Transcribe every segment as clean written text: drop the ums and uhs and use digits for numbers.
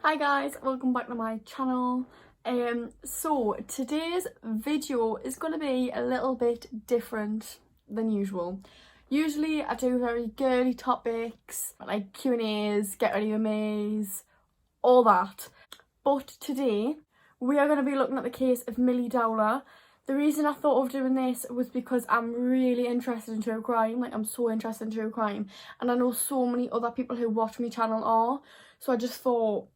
Hi guys, welcome back to my channel. So today's video is going to be a little bit different than usual. Usually I do very girly topics like Q&As, get ready with me's, all that. But today we are going to be looking at the case of Milly Dowler. The reason I thought of doing this was because I'm really interested in true crime. Like, I'm so interested in true crime, and I know so many other people who watch my channel are. So I just thought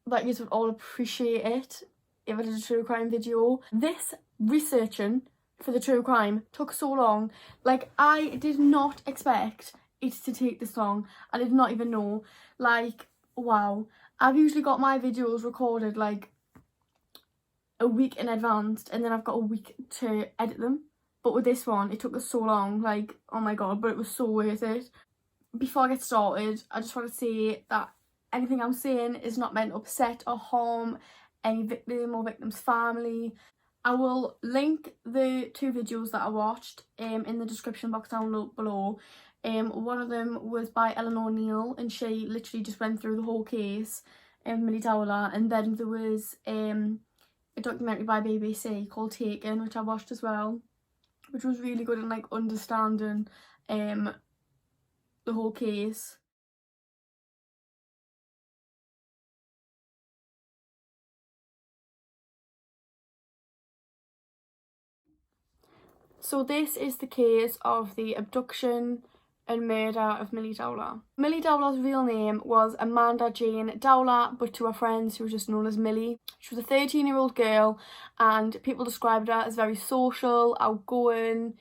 that you would all appreciate it if I did a true crime video. This researching for the true crime took so long. Like, I did not expect it to take this long. I did not even know. Like, wow. I've usually got my videos recorded like a week in advance, and then I've got a week to edit them. But with this one, it took us so long. Like, oh my god, but it was so worth it. Before I get started, I just want to say that anything I'm saying is not meant to upset or harm any victim or victim's family. I will link the two videos that I watched in the description box down below. One of them was by Eleanor Neal, and she literally just went through the whole case, Milly Dowler, and then there was a documentary by BBC called Taken, which I watched as well, which was really good in like understanding the whole case. So this is the case of the abduction and murder of Milly Dowler. Milly Dowler's real name was Amanda Jane Dowler, but to her friends she was just known as Milly. She was a 13-year-old girl, and people described her as very social, outgoing,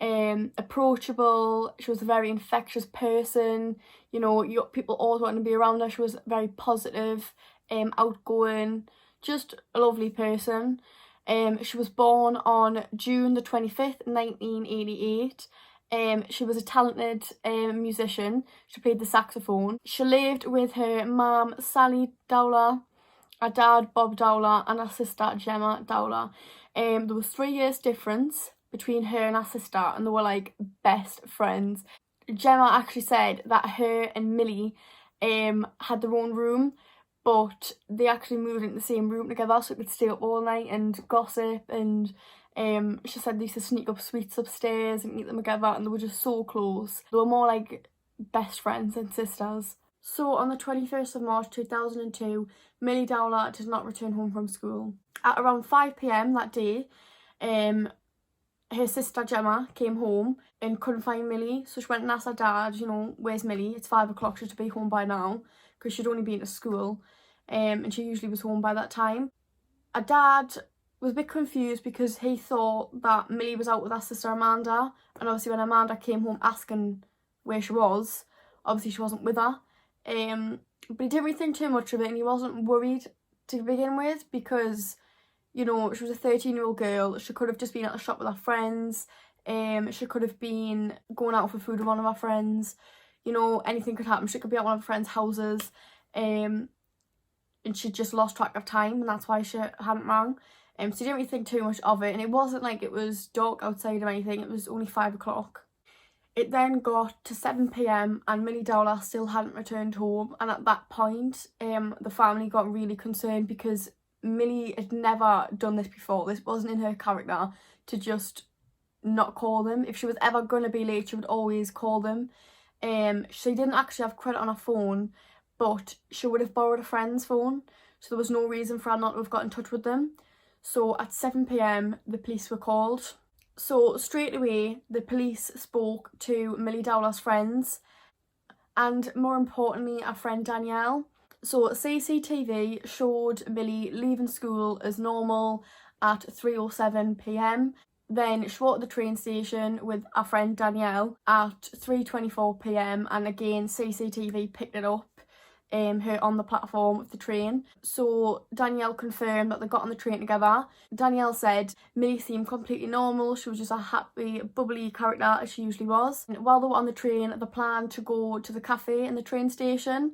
approachable. She was a very infectious person. You know, people always wanted to be around her. She was very positive, outgoing, just a lovely person. She was born on June the 25th, 1988. She was a talented musician. She played the saxophone. She lived with her mum, Sally Dowler, her dad, Bob Dowler, and her sister, Gemma Dowler. There was 3 years difference between her and her sister, and they were like best friends. Gemma actually said that her and Milly had their own room, but they actually moved into the same room together so they could stay up all night and gossip, and she said they used to sneak up sweets upstairs and eat them together, and they were just so close. They were more like best friends and sisters. So on the 21st of March 2002, Milly Dowler did not return home from school. At around 5 p.m. that day, her sister Gemma came home and couldn't find Milly, so she went and asked her dad, you know, where's Milly? It's 5 o'clock, she should be home by now, because she'd only been to school, and she usually was home by that time. Her dad was a bit confused because he thought that Milly was out with her sister Amanda, and obviously when Amanda came home asking where she was, obviously she wasn't with her. But he didn't really think too much of it, and he wasn't worried to begin with because, you know, she was a 13-year-old girl. She could have just been at the shop with her friends. She could have been going out for food with one of her friends. You know, anything could happen. She could be at one of her friends' houses, and she just lost track of time, and that's why she hadn't rang. So she didn't really think too much of it, and it wasn't like it was dark outside or anything. It was only 5 o'clock. It then got to 7 p.m. and Milly Dowler still hadn't returned home, and at that point the family got really concerned because Milly had never done this before. This wasn't in her character to just not call them. If she was ever going to be late, she would always call them. She didn't actually have credit on her phone, but she would have borrowed a friend's phone, so there was no reason for her not to have got in touch with them. So at 7 p.m. the police were called. So straight away the police spoke to Milly Dowler's friends, and more importantly her friend Danielle. So CCTV showed Milly leaving school as normal at 3:07 p.m. Then she walked to the train station with her friend Danielle at 3:24 p.m. and again CCTV picked it up, her on the platform of the train. So Danielle confirmed that they got on the train together. Danielle said Milly seemed completely normal. She was just a happy, bubbly character as she usually was. And while they were on the train, they planned to go to the cafe in the train station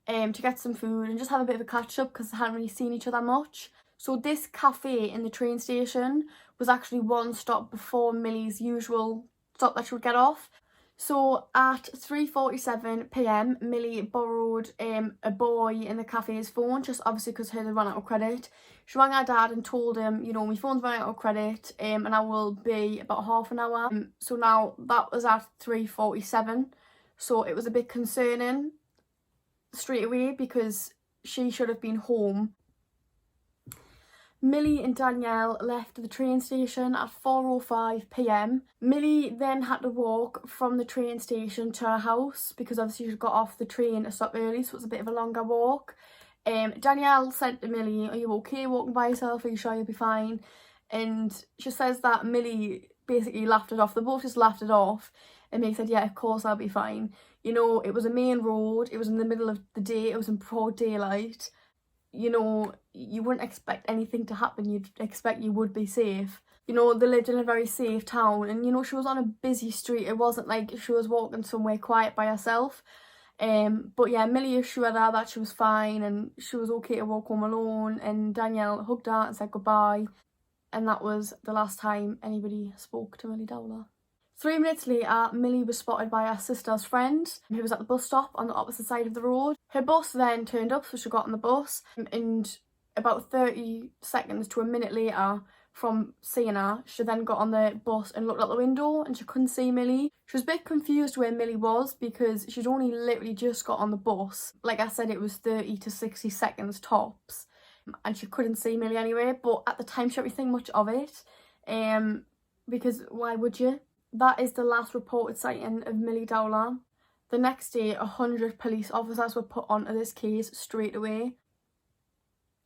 to get some food and just have a bit of a catch up because they hadn't really seen each other much. So this cafe in the train station was actually one stop before Milly's usual stop that she would get off. So at 3:47 p.m, Milly borrowed a boy in the cafe's phone, just obviously because her had run out of credit. She rang her dad and told him, you know, my phone's running out of credit, and I will be about half an hour. So now that was at 3:47. So it was a bit concerning straight away because she should have been home. Milly and Danielle left the train station at 4:05 p.m. Milly then had to walk from the train station to her house because obviously she got off the train a stop early, so it was a bit of a longer walk. Danielle said to Milly, "Are you okay walking by yourself? Are you sure you'll be fine?" And she says that Milly basically laughed it off. They both just laughed it off. And Milly said, "Yeah, of course I'll be fine." You know, it was a main road. It was in the middle of the day. It was in broad daylight. You know, you wouldn't expect anything to happen. You'd expect you would be safe. You know, they lived in a very safe town, and you know, she was on a busy street. It wasn't like she was walking somewhere quiet by herself. But yeah, Milly assured her that she was fine and she was okay to walk home alone, and Danielle hugged her and said goodbye, and that was the last time anybody spoke to Milly Dowler. 3 minutes later, Milly was spotted by her sister's friend who was at the bus stop on the opposite side of the road. Her bus then turned up, so she got on the bus, and about 30 seconds to a minute later from seeing her, she then got on the bus and looked out the window and she couldn't see Milly. She was a bit confused where Milly was because she'd only literally just got on the bus. Like I said, it was 30 to 60 seconds tops, and she couldn't see Milly anyway, but at the time she didn't think much of it, because why would you? That is the last reported sighting of Milly Dowler. The next day, 100 police officers were put onto this case straight away,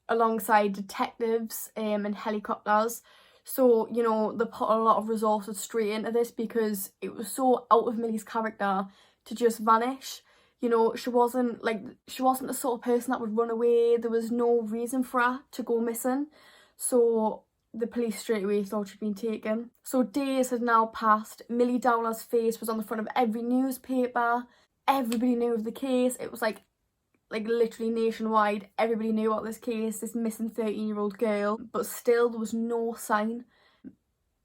alongside detectives and helicopters. So, you know, they put a lot of resources straight into this because it was so out of Milly's character to just vanish. You know, she wasn't the sort of person that would run away. There was no reason for her to go missing. So the police straight away thought she'd been taken. So days had now passed. Milly Dowler's face was on the front of every newspaper. Everybody knew of the case. It was like literally nationwide. Everybody knew about this case, this missing 13-year-old girl. But still, there was no sign.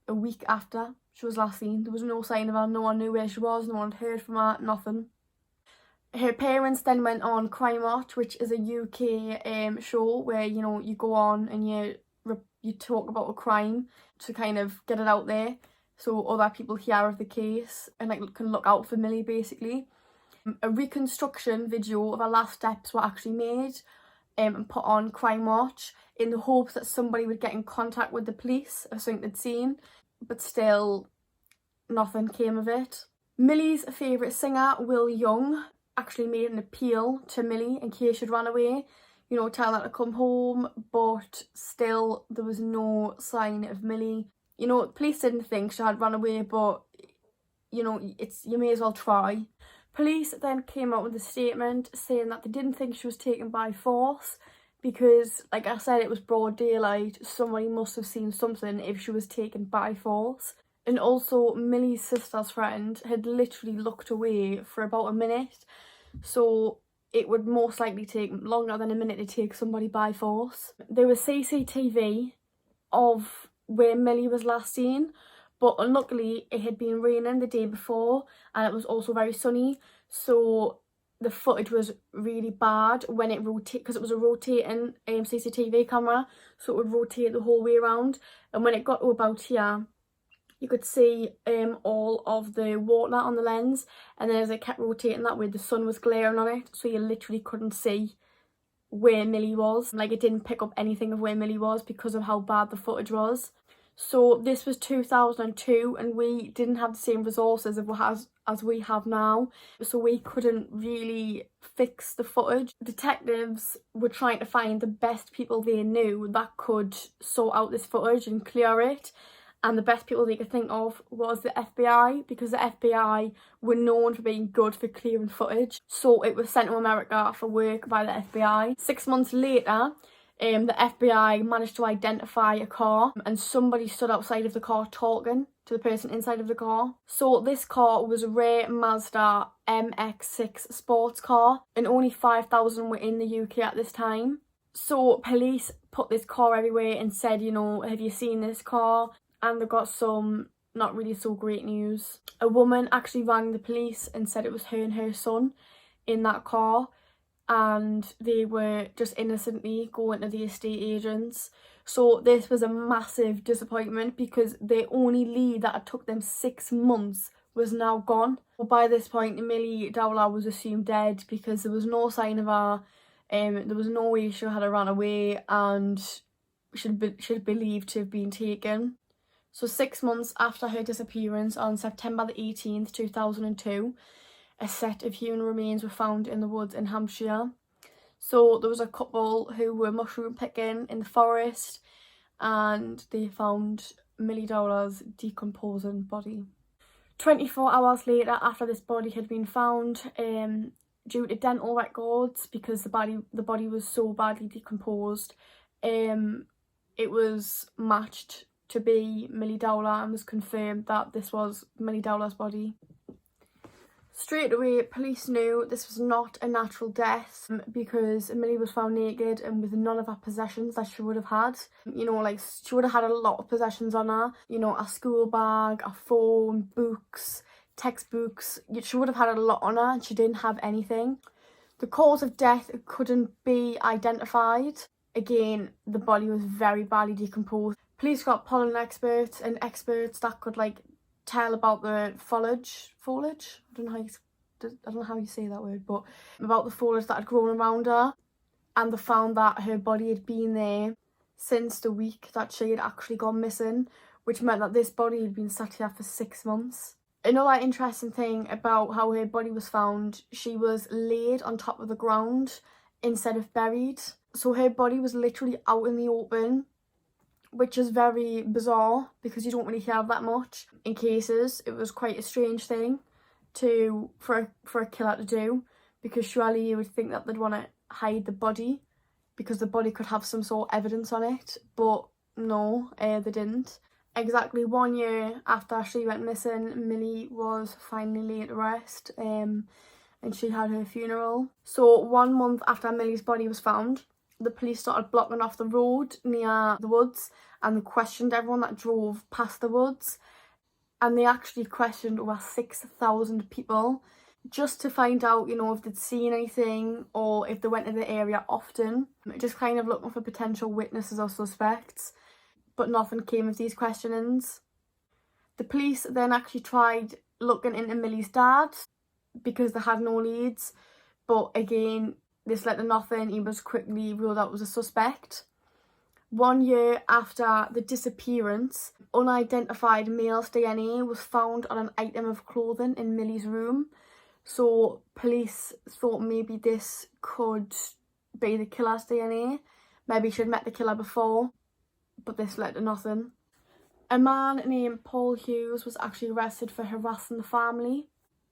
A week after she was last seen, there was no sign of her. No one knew where she was. No one had heard from her. Nothing. Her parents then went on Crime Watch, which is a UK show where, you know, you go on and you talk about a crime to kind of get it out there so other people hear of the case and like can look out for Milly basically. A reconstruction video of her last steps were actually made and put on Crime Watch in the hopes that somebody would get in contact with the police of something they'd seen, but still nothing came of it. Milly's favourite singer, Will Young, actually made an appeal to Milly in case she'd run away, you know, tell her to come home, but still there was no sign of Milly. You know, police didn't think she had run away, but you know, you may as well try. Police then came out with a statement saying that they didn't think she was taken by force because, like I said, it was broad daylight. Somebody must have seen something if she was taken by force. And also, Milly's sister's friend had literally looked away for about a minute, so it would most likely take longer than a minute to take somebody by force. There was CCTV of where Milly was last seen, but unluckily it had been raining the day before and it was also very sunny, so the footage was really bad when it rotated, because it was a rotating CCTV camera, so it would rotate the whole way around, and when it got to about here you could see all of the water on the lens, and then as it kept rotating that way the sun was glaring on it, so you literally couldn't see where Milly was. Like, it didn't pick up anything of where Milly was because of how bad the footage was. So this was 2002 and we didn't have the same resources as we have now, so we couldn't really fix the footage. Detectives were trying to find the best people they knew that could sort out this footage and clear it, and the best people they could think of was the FBI, because the FBI were known for being good for clearing footage. So it was sent to America for work by the FBI. 6 months later, the FBI managed to identify a car, and somebody stood outside of the car talking to the person inside of the car. So this car was a rare Mazda MX-6 sports car, and only 5,000 were in the UK at this time. So police put this car everywhere and said, you know, have you seen this car? And they got some not really so great news. A woman actually rang the police and said it was her and her son in that car, and they were just innocently going to the estate agents. So this was a massive disappointment because the only lead that it took them 6 months was now gone. By this point, Milly Dowler was assumed dead because there was no sign of her. There was no way she had run away, and should believed to have been taken. So 6 months after her disappearance, on September the 18th, 2002, a set of human remains were found in the woods in Hampshire. So there was a couple who were mushroom picking in the forest, and they found Milly Dowler's decomposing body. 24 hours later, after this body had been found, due to dental records, because the body was so badly decomposed, it was matched to be Milly Dowler and was confirmed that this was Milly Dowler's body. Straight away, police knew this was not a natural death because Milly was found naked and with none of her possessions that she would have had. You know, like, she would have had a lot of possessions on her. You know, a school bag, a phone, books, textbooks. She would have had a lot on her, and she didn't have anything. The cause of death couldn't be identified. Again, the body was very badly decomposed. Police got pollen experts and experts that could, like, tell about the foliage. I don't know how you say that word, but about the foliage that had grown around her, and they found that her body had been there since the week that she had actually gone missing, which meant that this body had been sat here for 6 months. Another interesting thing about how her body was found, she was laid on top of the ground instead of buried. So her body was literally out in the open, which is very bizarre because you don't really hear that much in cases. It was quite a strange thing for a killer to do, because surely you would think that they'd want to hide the body because the body could have some sort of evidence on it, but no, they didn't. Exactly 1 year after she went missing, Milly was finally laid to rest, and she had her funeral. So 1 month after Milly's body was found, the police started blocking off the road near the woods, and they questioned everyone that drove past the woods, and they actually questioned over 6,000 people just to find out, you know, if they'd seen anything or if they went to the area often, just kind of looking for potential witnesses or suspects, but nothing came of these questionings. The police then actually tried looking into Milly's dad because they had no leads, but again, this led to nothing. He was quickly ruled out as a suspect. 1 year after the disappearance, unidentified male's DNA was found on an item of clothing in Milly's room. So police thought maybe this could be the killer's DNA. Maybe she'd met the killer before, but this led to nothing. A man named Paul Hughes was actually arrested for harassing the family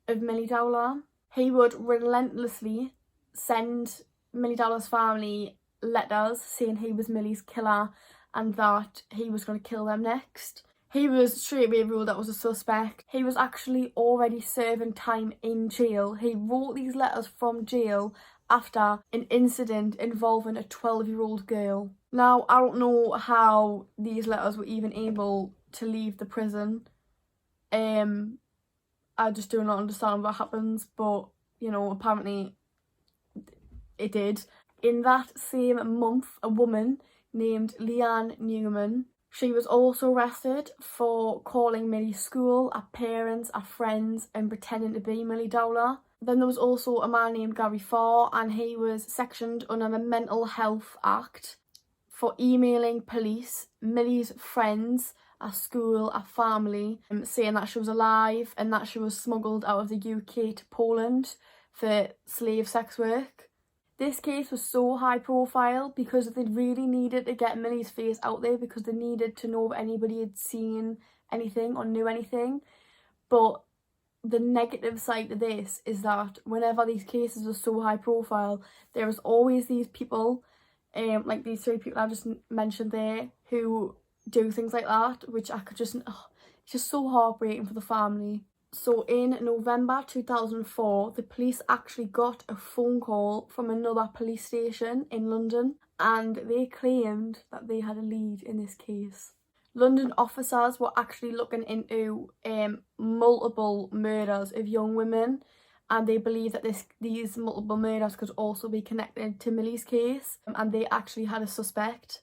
of Milly Dowler. He would relentlessly send Milly Dowler's family letters saying he was Milly's killer and that he was going to kill them next. He was straight away ruled out as a suspect. He was actually already serving time in jail. He wrote these letters from jail after an incident involving a 12-year-old girl. Now, I don't know how these letters were even able to leave the prison. I just do not understand what happens, but, you know, apparently it did. In that same month, a woman named Leanne Newman, she was also arrested for calling Milly's school, her parents, her friends, and pretending to be Milly Dowler. Then there was also a man named Gary Farr, and he was sectioned under the Mental Health Act for emailing police Milly's friends, her school, her family, saying that she was alive and that she was smuggled out of the UK to Poland for slave sex work. This case was so high profile because they really needed to get Milly's face out there, because they needed to know if anybody had seen anything or knew anything. But the negative side to this is that whenever these cases are so high profile, there is always these people, like these 3 people I just mentioned there, who do things like that, which I could just, it's just so heartbreaking for the family. So in November 2004, the police actually got a phone call from another police station in London, and they claimed that they had a lead in this case. London officers were actually looking into multiple murders of young women, and they believe that these multiple murders could also be connected to Milly's case, and they actually had a suspect.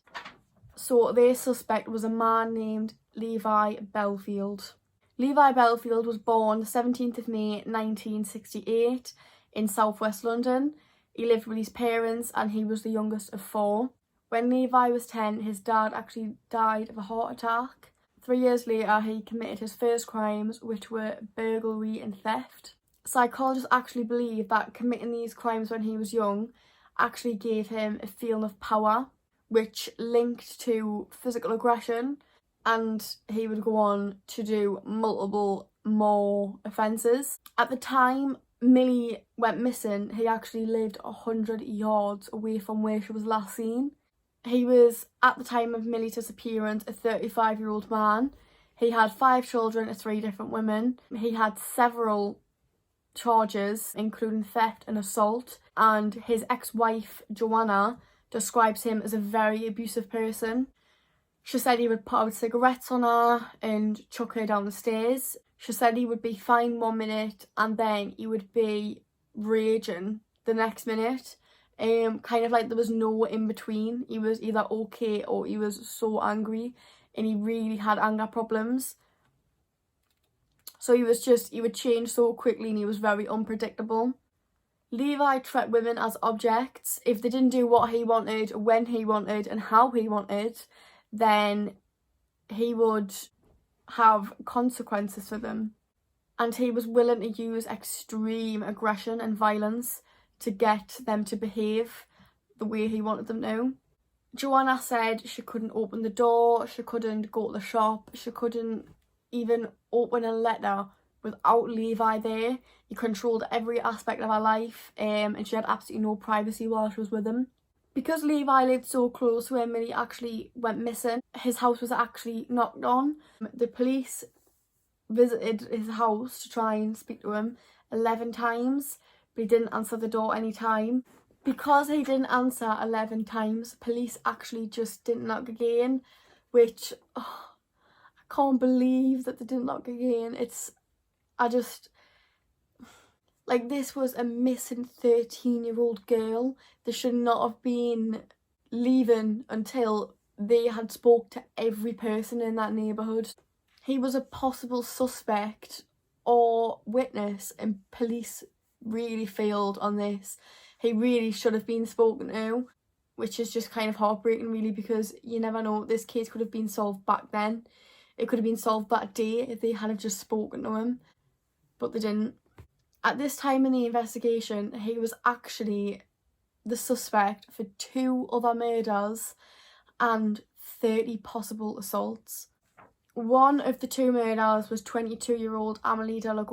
So their suspect was a man named Levi Belfield. Levi Belfield was born the 17th of May 1968 in southwest London. He lived with his parents and he was the youngest of 4. When Levi was 10, his dad actually died of a heart attack. 3 years later, he committed his first crimes, which were burglary and theft. Psychologists actually believe that committing these crimes when he was young actually gave him a feeling of power, which linked to physical aggression, and he would go on to do multiple more offences. At the time Milly went missing, he actually lived 100 yards away from where she was last seen. He was, at the time of Milly's disappearance, a 35-year-old man. He had 5 children to 3 different women. He had several charges, including theft and assault, and his ex-wife, Joanna, describes him as a very abusive person. She said he would put out cigarettes on her and chuck her down the stairs. She said he would be fine 1 minute and then he would be raging the next minute. Kind of like there was no in between. He was either okay or he was so angry, and he really had anger problems. So he would change so quickly, and he was very unpredictable. Levi treated women as objects. If they didn't do what he wanted, when he wanted, and how he wanted, then he would have consequences for them. And he was willing to use extreme aggression and violence to get them to behave the way he wanted them to. Joanna said she couldn't open the door, she couldn't go to the shop, she couldn't even open a letter without Levi there. He controlled every aspect of her life, and she had absolutely no privacy while she was with him. Because Levi lived so close to where Milly actually went missing, his house was actually knocked on. The police visited his house to try and speak to him 11 times, but he didn't answer the door any time. Because he didn't answer 11 times, police actually just didn't knock again, which I can't believe that they didn't knock again. This was a missing 13-year-old girl. They should not have been leaving until they had spoke to every person in that neighbourhood. He was a possible suspect or witness, and police really failed on this. He really should have been spoken to, which is just kind of heartbreaking really, because you never know, this case could have been solved back then. It could have been solved that day if they had just spoken to him, but they didn't. At this time in the investigation, he was actually the suspect for 2 other murders and 30 possible assaults. One of the 2 murders was 22-year-old Milly Dowler.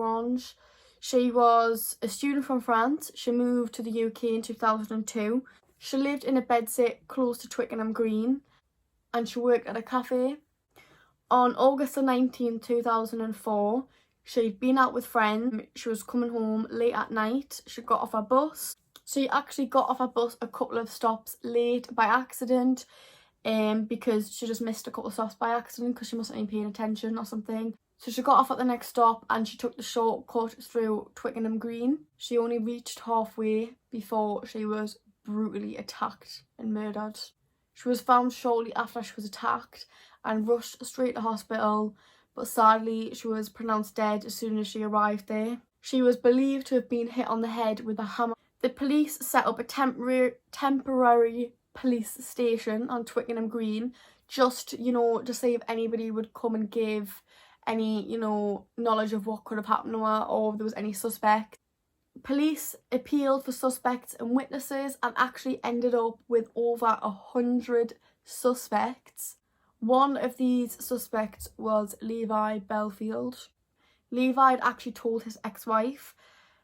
She was a student from France. She moved to the UK in 2002. She lived in a bedsit close to Twickenham Green, and she worked at a cafe. On August the 19th, 2004, she'd been out with friends. She was coming home late at night. She got off her bus. She actually got off her bus a couple of stops late by accident, because she just missed a couple of stops by accident because she mustn't have been paying attention or something. So she got off at the next stop and she took the shortcut through Twickenham Green. She only reached halfway before she was brutally attacked and murdered. She was found shortly after she was attacked and rushed straight to hospital, but sadly she was pronounced dead as soon as she arrived there. She was believed to have been hit on the head with a hammer. The police set up a temporary police station on Twickenham Green, just, to see if anybody would come and give any, knowledge of what could have happened to her, or if there was any suspect. Police appealed for suspects and witnesses and actually ended up with over 100 suspects. One of these suspects was Levi Belfield. Levi had actually told his ex-wife,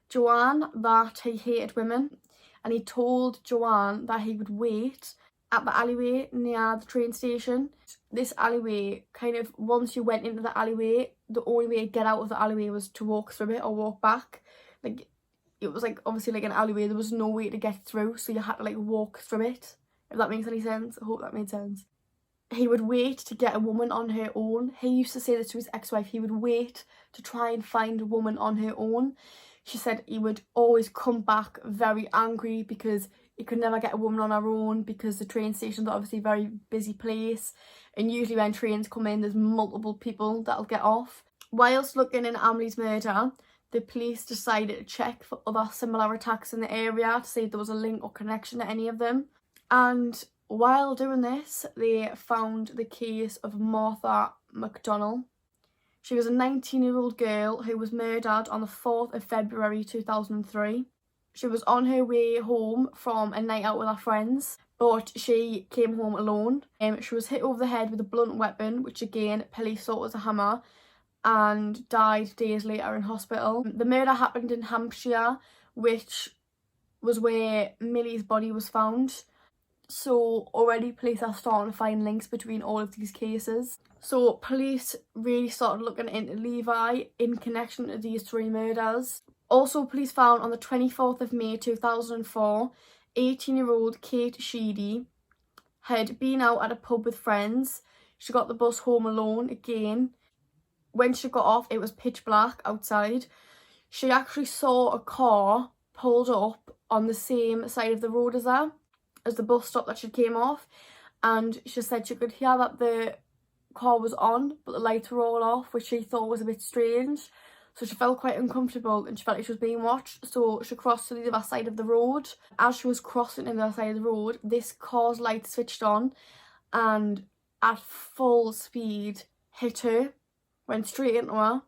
Joanne, that he hated women, and he told Joanne that he would wait at the alleyway near the train station. This alleyway, kind of, once you went into the alleyway, the only way to get out of the alleyway was to walk through it or walk back. It was obviously an alleyway, there was no way to get through, so you had to walk through it, if that makes any sense. I hope that made sense. he would wait to get a woman on her own. He used to say this to his ex-wife. He would wait to try and find a woman on her own. She said he would always come back very angry because he could never get a woman on her own, because the train station's obviously a very busy place, and usually when trains come in there's multiple people that'll get off. Whilst looking into Emily's murder, the police decided to check for other similar attacks in the area to see if there was a link or connection to any of them. And while doing this, they found the case of Martha McDonnell. She was a 19-year-old girl who was murdered on the 4th of February 2003. She was on her way home from a night out with her friends, but she came home alone. She was hit over the head with a blunt weapon, which again, police thought was a hammer, and died days later in hospital. The murder happened in Hampshire, which was where Milly's body was found. So already police are starting to find links between all of these cases. So police really started looking into Levi in connection to these 3 murders. Also, police found on the 24th of May 2004, 18-year-old Kate Sheedy had been out at a pub with friends. She got the bus home alone again. When she got off, it was pitch black outside. She actually saw a car pulled up on the same side of the road as her, as the bus stop that she came off, and she said she could hear that the car was on but the lights were all off, which she thought was a bit strange. So she felt quite uncomfortable and she felt like she was being watched, so she crossed to the other side of the road. As she was crossing to the other side of the road, this car's light switched on and at full speed hit her, went straight into her.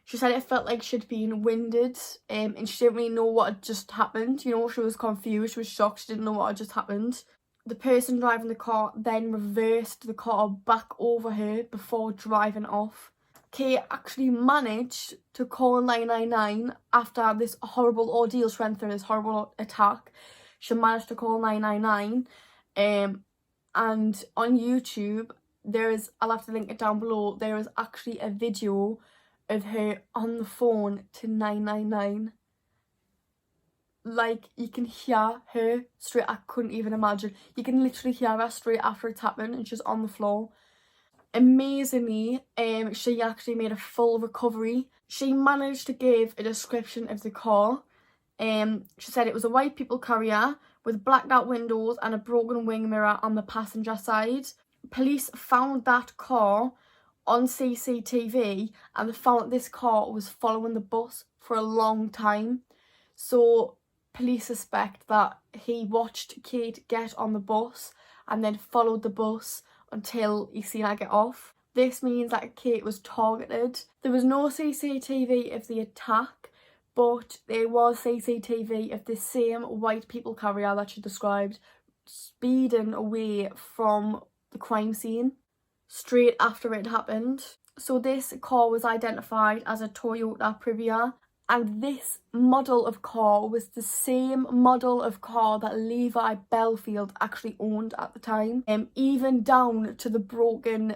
She said it felt like she'd been winded, and she didn't really know what had just happened. You know, she was confused, she was shocked, she didn't know what had just happened. The person driving the car then reversed the car back over her before driving off. Kate actually managed to call 999 after this horrible ordeal she went through, this horrible attack. She managed to call 999, and on YouTube, I'll have to link it down below, there is actually a video of her on the phone to 999. Like, you can hear her straight, I couldn't even imagine. You can literally hear her straight after it's happened and she's on the floor. Amazingly, she actually made a full recovery. She managed to give a description of the car. She said it was a white people carrier with blacked out windows and a broken wing mirror on the passenger side. Police found that car on CCTV and they found that this car was following the bus for a long time. So police suspect that he watched Kate get on the bus and then followed the bus until he seen her get off. This means that Kate was targeted. There was no CCTV of the attack, but there was CCTV of the same white people carrier that she described speeding away from the crime scene straight after it happened. So this car was identified as a Toyota Previa, and this model of car was the same model of car that Levi Belfield actually owned at the time, even down to the broken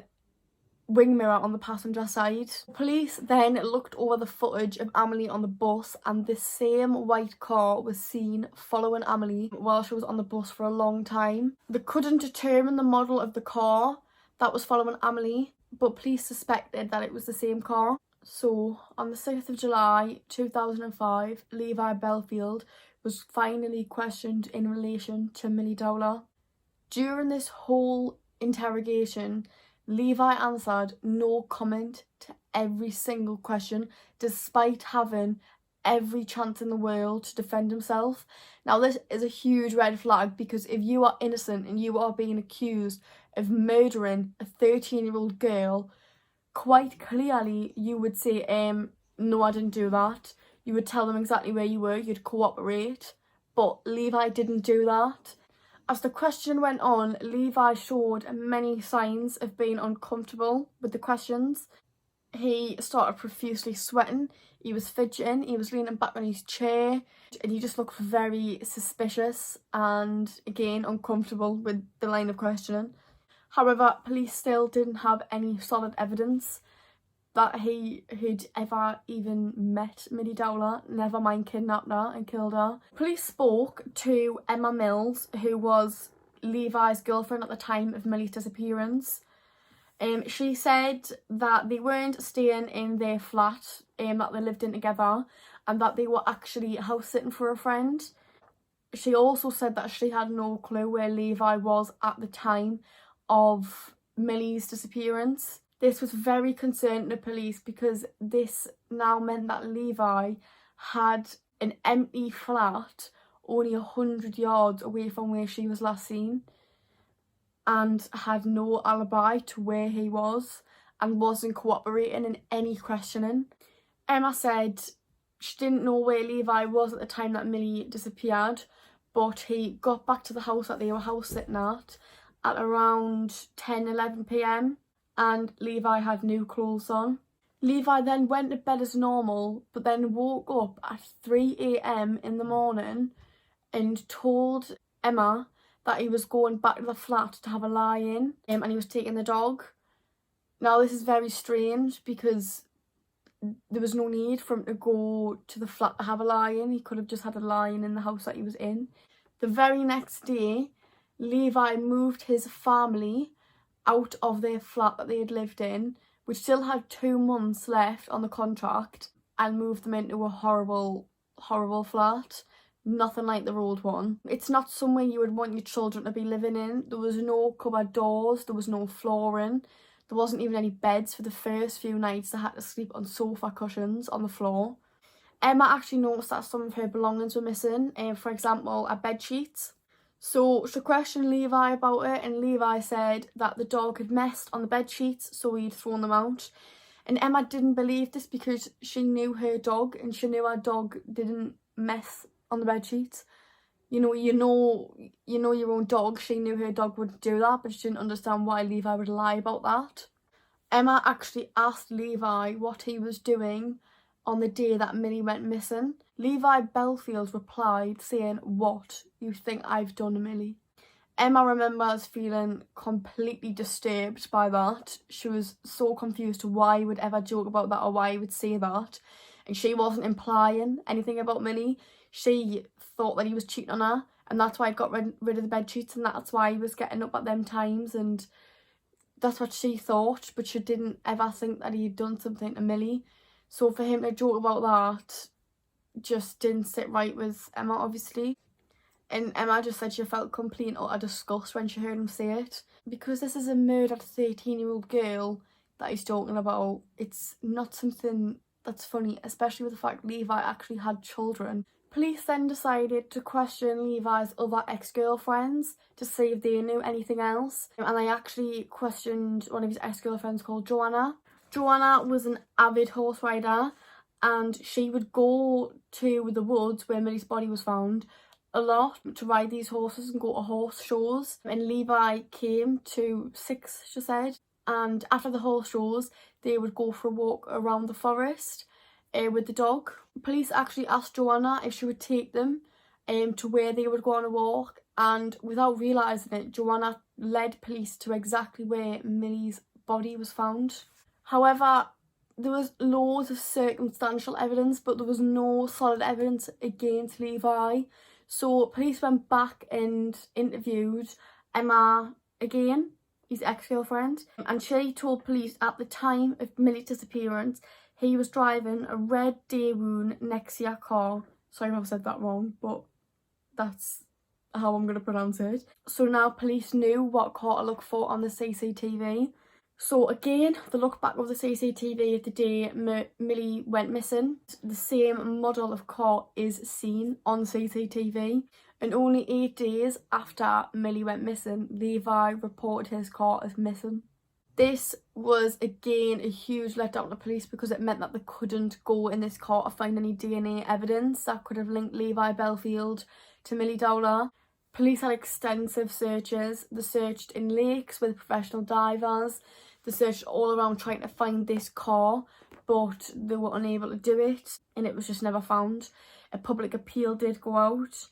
wing mirror on the passenger side. Police then looked over the footage of Emily on the bus, and this same white car was seen following Emily while she was on the bus for a long time. They couldn't determine the model of the car that was following Emily, but police suspected that it was the same car. So, on the 6th of July 2005, Levi Belfield was finally questioned in relation to Milly Dowler. During this whole interrogation, Levi answered no comment to every single question, despite having every chance in the world to defend himself. Now, this is a huge red flag, because if you are innocent and you are being accused of murdering a 13-year-old girl, quite clearly you would say, no, I didn't do that. You would tell them exactly where you were, you'd cooperate, but Levi didn't do that. As the question went on, Levi showed many signs of being uncomfortable with the questions. He started profusely sweating, he was fidgeting, he was leaning back on his chair, and he just looked very suspicious and, again, uncomfortable with the line of questioning. However, police still didn't have any solid evidence that he had ever even met Milly Dowler, never mind kidnapped her and killed her. Police spoke to Emma Mills, who was Levi's girlfriend at the time of Milly's disappearance. She said that they weren't staying in their flat that they lived in together, and that they were actually house sitting for a friend. She also said that she had no clue where Levi was at the time of Milly's disappearance. This was very concerning to police because this now meant that Levi had an empty flat only 100 yards away from where she was last seen, and had no alibi to where he was, and wasn't cooperating in any questioning. Emma said she didn't know where Levi was at the time that Milly disappeared, but he got back to the house that they were house sitting at around 10-11 p.m, and Levi had new clothes on. Levi then went to bed as normal, but then woke up at 3 a.m. in the morning and told Emma that he was going back to the flat to have a lie-in, and he was taking the dog. Now, this is very strange because there was no need for him to go to the flat to have a lie-in. He could have just had a lie-in in the house that he was in. The very next day, Levi moved his family out of their flat that they had lived in, which still had 2 months left on the contract, and moved them into a horrible, horrible flat. Nothing like their old one. It's not somewhere you would want your children to be living in. There was no cupboard doors, there was no flooring, there wasn't even any beds for the first few nights. They had to sleep on sofa cushions on the floor. Emma actually noticed that some of her belongings were missing, for example, a bed sheet. So she questioned Levi about it, and Levi said that the dog had messed on the bed sheets, so he'd thrown them out. And Emma didn't believe this because she knew her dog, and she knew her dog didn't mess on the bed sheets. You know your own dog. She knew her dog wouldn't do that, but she didn't understand why Levi would lie about that. Emma actually asked Levi what he was doing on the day that Milly went missing. Levi Belfield replied saying, "What you think I've done, Milly?" Emma remembers feeling completely disturbed by that. She was so confused to why he would ever joke about that or why he would say that. And she wasn't implying anything about Milly. She thought that he was cheating on her, and that's why he got rid of the bed sheets, and that's why he was getting up at them times, and that's what she thought, but she didn't ever think that he'd done something to Milly. So for him to joke about that just didn't sit right with Emma, obviously. And Emma just said she felt complete and utter disgust when she heard him say it. Because this is a murdered 13-year-old girl that he's talking about, it's not something that's funny, especially with the fact Levi actually had children. Police then decided to question Levi's other ex-girlfriends to see if they knew anything else. And they actually questioned one of his ex-girlfriends called Joanna. Joanna was an avid horse rider, and she would go to the woods where Milly's body was found a lot to ride these horses and go to horse shows. And Levi came to 6, she said. And after the horse shows, they would go for a walk around the forest with the dog. Police actually asked Joanna if she would take them to where they would go on a walk, and without realising it, Joanna led police to exactly where Milly's body was found. However, there was loads of circumstantial evidence, but there was no solid evidence against Levi. So police went back and interviewed Emma again, his ex-girlfriend, and she told police at the time of Milly's disappearance he was driving a red Daewoo Nexia car. Sorry if I've said that wrong, but that's how I'm going to pronounce it. So now police knew what car to look for on the CCTV. So again, the look back of the CCTV of the day Milly went missing. The same model of car is seen on CCTV. And only 8 days after Milly went missing, Levi reported his car as missing. This was again a huge letdown to police because it meant that they couldn't go in this car to find any DNA evidence that could have linked Levi Belfield to Milly Dowler. Police had extensive searches. They searched in lakes with professional divers. They searched all around trying to find this car, but they were unable to do it, and it was just never found. A public appeal did go out,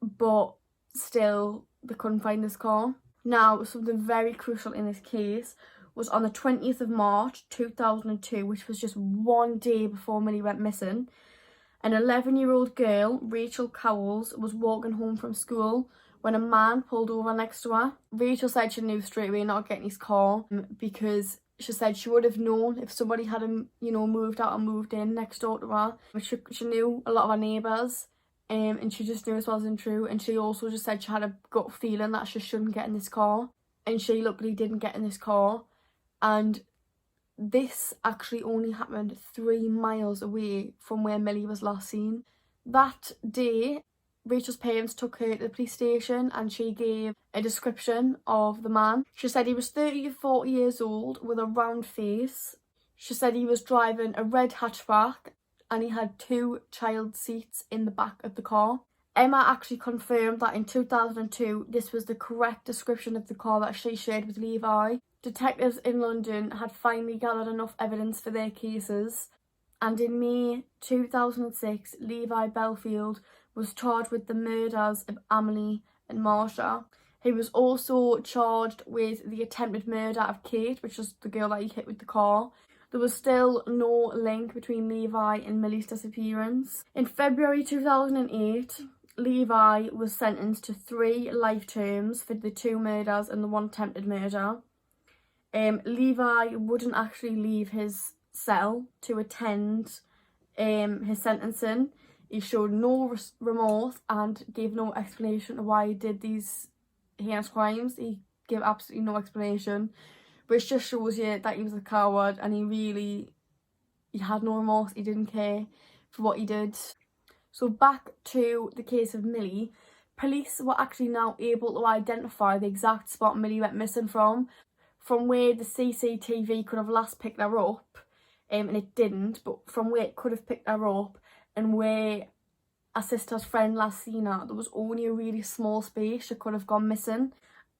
but still they couldn't find this car. Now, something very crucial in this case was on the 20th of March 2002, which was just 1 day before Milly went missing. An 11-year-old girl, Rachel Cowles, was walking home from school when a man pulled over next to her. Rachel said she knew straight away not to get in his car because she said she would have known if somebody had, moved out and moved in next door to her. She knew a lot of her neighbours, and she just knew this wasn't true. And she also just said she had a gut feeling that she shouldn't get in this car. And she luckily didn't get in this car. And this actually only happened 3 miles away from where Milly was last seen. That day, Rachel's parents took her to the police station and she gave a description of the man. She said he was 30 to 40 years old with a round face. She said he was driving a red hatchback and he had 2 child seats in the back of the car. Emma actually confirmed that in 2002 this was the correct description of the car that she shared with Levi. Detectives in London had finally gathered enough evidence for their cases, and in May 2006 Levi Belfield was charged with the murders of Emily and Marsha. He was also charged with the attempted murder of Kate, which was the girl that he hit with the car. There was still no link between Levi and Milly's disappearance. In February 2008, Levi was sentenced to 3 life terms for the 2 murders and the 1 attempted murder. Levi wouldn't actually leave his cell to attend his sentencing. He showed no remorse and gave no explanation of why he did these heinous crimes. He gave absolutely no explanation, which just shows you that he was a coward and he had no remorse. He didn't care for what he did. So back to the case of Milly, police were actually now able to identify the exact spot Milly went missing from where the CCTV could have last picked her up, and it didn't, but from where it could have picked her up and where our sister's friend last seen her, there was only a really small space she could have gone missing.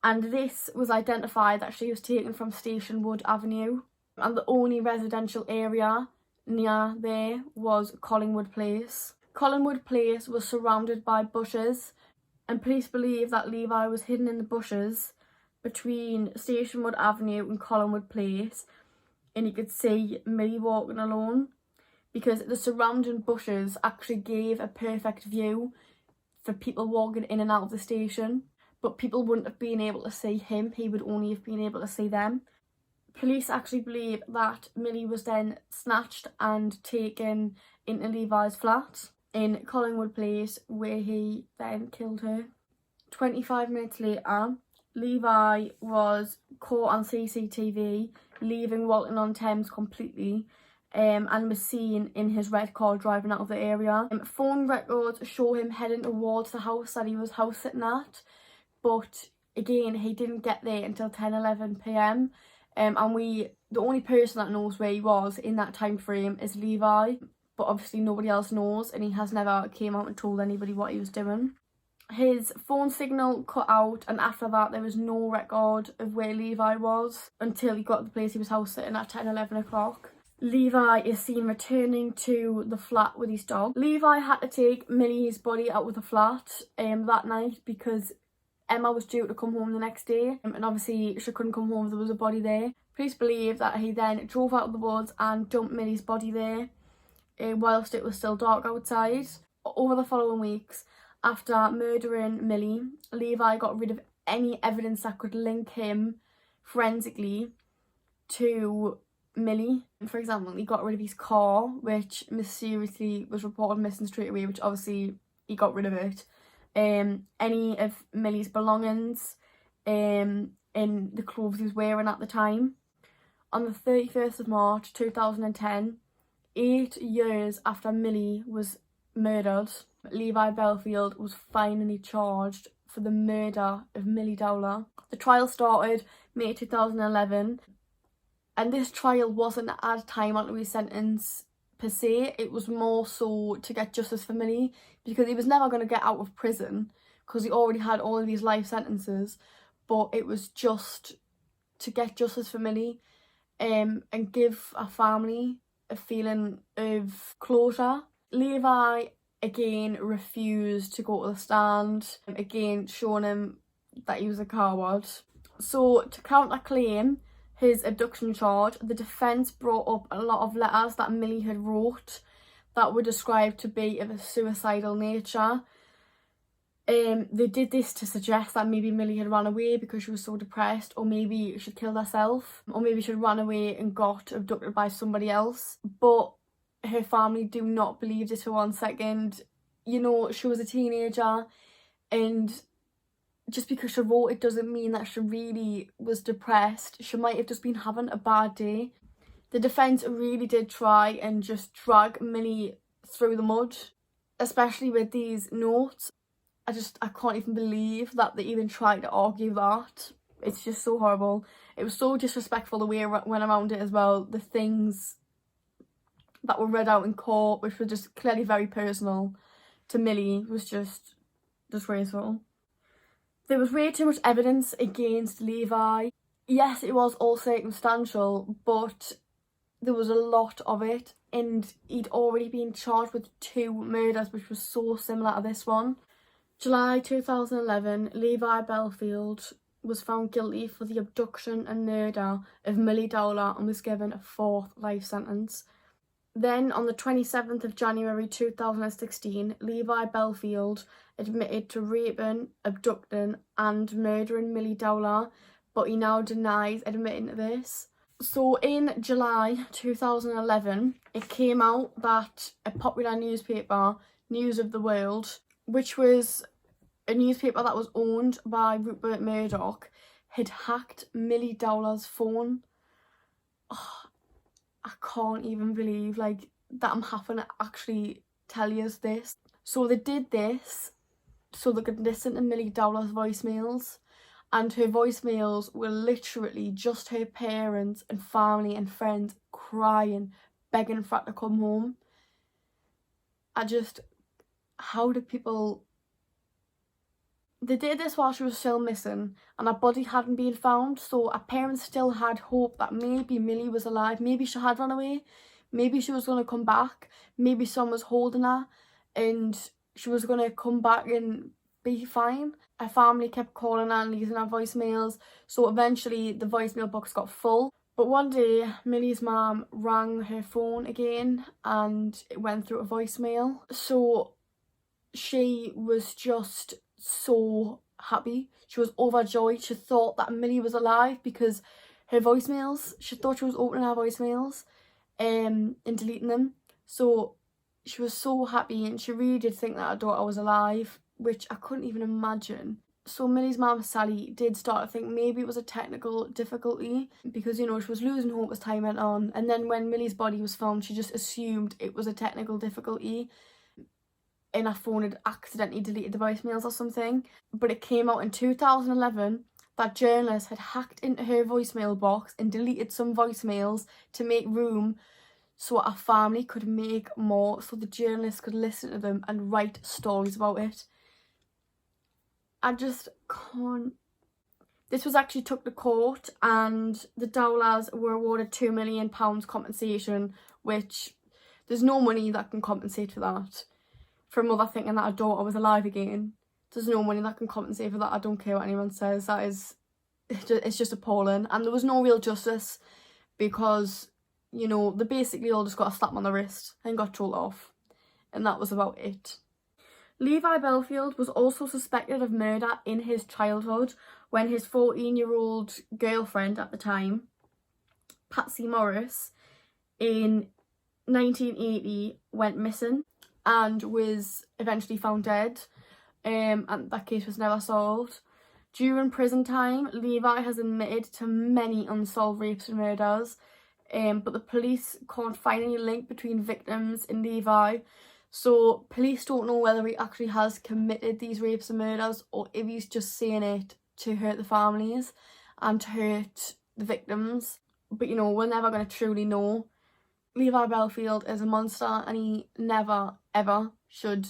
And this was identified that she was taken from Station Wood Avenue, and the only residential area near there was Collingwood Place. Collingwood Place was surrounded by bushes, and police believe that Levi was hidden in the bushes between Station Wood Avenue and Collingwood Place, and you could see Milly walking alone because the surrounding bushes actually gave a perfect view for people walking in and out of the station, but people wouldn't have been able to see him, he would only have been able to see them. Police actually believe that Milly was then snatched and taken into Levi's flat in Collingwood Place, where he then killed her. 25 minutes later, Levi was caught on CCTV leaving Walton-on-Thames completely, and was seen in his red car driving out of the area. Phone records show him heading towards the house that he was house sitting at, but again he didn't get there until 10-11 p.m. And the only person that knows where he was in that time frame is Levi, but obviously nobody else knows, and he has never came out and told anybody what he was doing. His phone signal cut out, and after that there was no record of where Levi was until he got to the place he was house sitting at 10-11 o'clock. Levi is seen returning to the flat with his dog. Levi had to take Milly's body out of the flat that night because Emma was due to come home the next day, and obviously she couldn't come home if there was a body there. Police believe that he then drove out of the woods and dumped Milly's body there whilst it was still dark outside. Over the following weeks, after murdering Milly, Levi got rid of any evidence that could link him forensically to Milly. For example, he got rid of his car, which mysteriously was reported missing straight away, which obviously he got rid of it. Any of Milly's belongings, in the clothes he was wearing at the time. On the 31st of March 2010, 8 years after Milly was murdered, Levi Belfield was finally charged for the murder of Milly Dowler. The trial started May 2011, and this trial wasn't to add time onto his sentence per se. It was more so to get justice for Milly, because he was never going to get out of prison because he already had all of these life sentences, but it was just to get justice for Milly, and give a family a feeling of closure. Levi again refused to go to the stand, again showing him that he was a coward. So to counterclaim his abduction charge, the defence brought up a lot of letters that Milly had wrote that were described to be of a suicidal nature. They did this to suggest that maybe Milly had run away because she was so depressed, or maybe she killed herself, or maybe she had run away and got abducted by somebody else. But her family do not believe this for 1 second. You know, she was a teenager, and just because she wrote it doesn't mean that she really was depressed. She might have just been having a bad day. The defence really did try and just drag Milly through the mud, especially with these notes. I can't even believe that they even tried to argue that. It's just so horrible. It was so disrespectful the way it went around it as well. The things that were read out in court, which were just clearly very personal to Milly, was just disgraceful. There was way too much evidence against Levi. Yes, it was all circumstantial, but there was a lot of it, and he'd already been charged with 2 murders, which was so similar to this one. July 2011, Levi Belfield was found guilty for the abduction and murder of Milly Dowler and was given a 4th life sentence. Then, on the 27th of January 2016, Levi Belfield admitted to raping, abducting and murdering Milly Dowler, but he now denies admitting to this. So in July 2011, it came out that a popular newspaper, News of the World, which was a newspaper that was owned by Rupert Murdoch, had hacked Milly Dowler's phone. Oh, I can't even believe that I'm having to actually tell you this. So they did this so they could listen to Milly Dowler's voicemails, and her voicemails were literally just her parents and family and friends crying, begging for her to come home. How do people... They did this while she was still missing and her body hadn't been found, so her parents still had hope that maybe Milly was alive, maybe she had run away, maybe she was going to come back, maybe someone was holding her and she was going to come back and be fine. Her family kept calling her and leaving her voicemails, so eventually the voicemail box got full. But one day, Milly's mum rang her phone again and it went through a voicemail. So she was just so happy. She was overjoyed. She thought that Milly was alive because her voicemails, she thought she was opening her voicemails and deleting them. So she was so happy and she really did think that her daughter was alive, which I couldn't even imagine. So Milly's mum, Sally, did start to think maybe it was a technical difficulty because, you know, she was losing hope as time went on. And then when Milly's body was found, she just assumed it was a technical difficulty and her phone had accidentally deleted the voicemails or something. But it came out in 2011 that journalists had hacked into her voicemail box and deleted some voicemails to make room so our family could make more, so the journalists could listen to them and write stories about it. I just can't. This was actually took to court and the Dowlers were awarded £2 million compensation, which there's no money that can compensate for that. For a mother thinking that her daughter was alive again, there's no money that can compensate for that. I don't care what anyone says. It's just appalling. And there was no real justice because, you know, they basically all just got a slap on the wrist and got told off. And that was about it. Levi Belfield was also suspected of murder in his childhood when his 14-year-old girlfriend at the time, Patsy Morris, in 1980 went missing and was eventually found dead, and that case was never solved. During prison time, Levi has admitted to many unsolved rapes and murders, but the police can't find any link between victims and Levi, so police don't know whether he actually has committed these rapes and murders or if he's just saying it to hurt the families and to hurt the victims. But, you know, we're never going to truly know. Levi Belfield is a monster and he never, ever should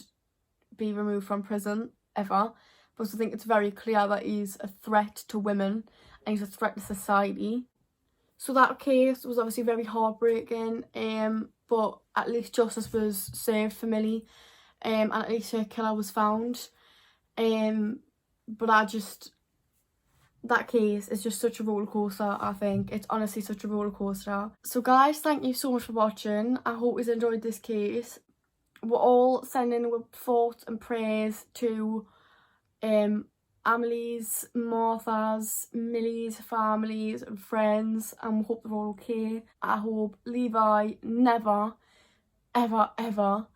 be removed from prison, ever. But I think it's very clear that he's a threat to women and he's a threat to society. So that case was obviously very heartbreaking, but at least justice was served for Milly, and at least her killer was found. But that case is just such a roller coaster. I think it's honestly such a roller coaster. So guys, thank you so much for watching. I hope you enjoyed this case. We're all sending our thoughts and prayers to Emily's, Martha's, Milly's families and friends, and hope they're all okay. I hope Levi never, ever, ever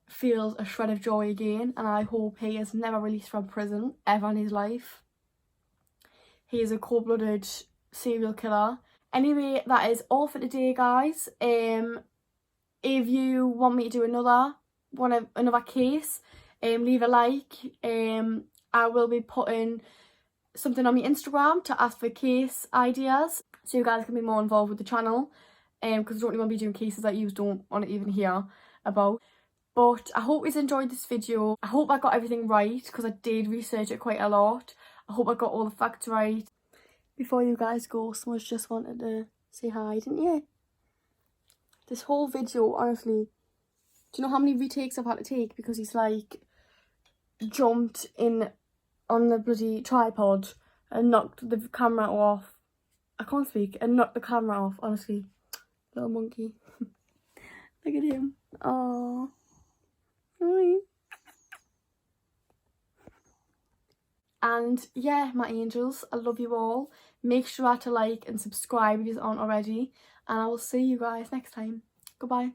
feels a shred of joy again, and I hope he is never released from prison ever in his life. He is a cold-blooded serial killer. Anyway, that is all for today, guys. If you want me to do another case, leave a like. I will be putting something on my Instagram to ask for case ideas, so you guys can be more involved with the channel, because I don't really want to be doing cases that you don't want to even hear about. But I hope you enjoyed this video. I hope I got everything right, because I did research it quite a lot. I hope I got all the facts right. Before you guys go, someone just wanted to say hi, didn't you? This whole video, honestly, do you know how many retakes I've had to take because he's like jumped in on the bloody tripod and knocked the camera off. I can't speak. And knocked the camera off, honestly. Little monkey. Look at him. Aww. Hi. And yeah, my angels, I love you all. Make sure to like and subscribe if you aren't already. And I will see you guys next time. Goodbye.